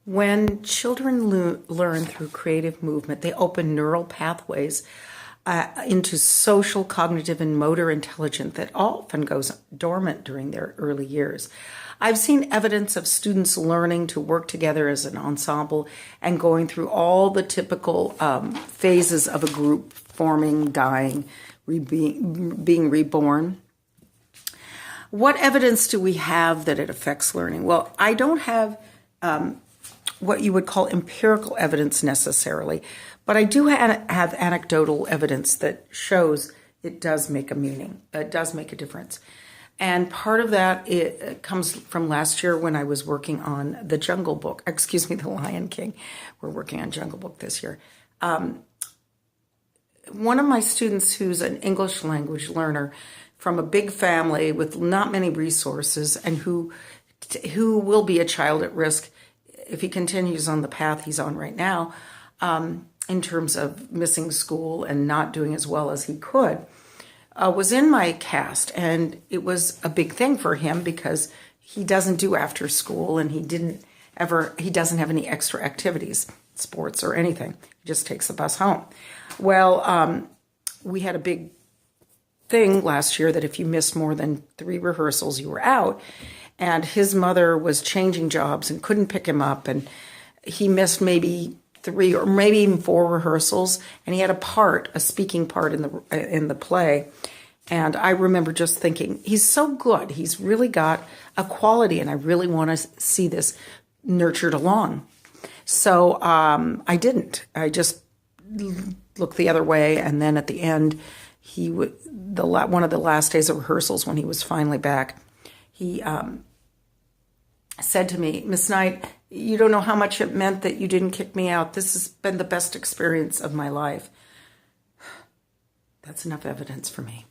When children learn through creative movement, they open neural pathways into social, cognitive, and motor intelligence that often goes dormant during their early years. I've seen evidence of students learning to work together as an ensemble and going through all the typical phases of a group: forming, dying, being reborn. What evidence do we have that it affects learning? Well, I don't have what you would call empirical evidence necessarily, but I do have anecdotal evidence that shows it does make a meaning, it does make a difference. And part of that it comes from last year when I was working on the Jungle Book, The Lion King. We're working on Jungle Book this year. One of my students who's an English language learner from a big family with not many resources and who will be a child at risk if he continues on the path he's on right now, in terms of missing school and not doing as well as he could, was in my cast. And it was a big thing for him because he doesn't do after school and he doesn't have any extra activities, sports or anything. He just takes the bus home. Well, we had a big thing last year that if you missed more than 3 rehearsals, you were out. And his mother was changing jobs and couldn't pick him up. And he missed maybe 3 or maybe even 4 rehearsals. And he had a speaking part in the play. And I remember just thinking, he's so good. He's really got a quality, and I really want to see this nurtured along. So I didn't. I just looked the other way. And then at the end, one of the last days of rehearsals when he was finally back, he said to me, "Miss Knight, you don't know how much it meant that you didn't kick me out. This has been the best experience of my life." That's enough evidence for me.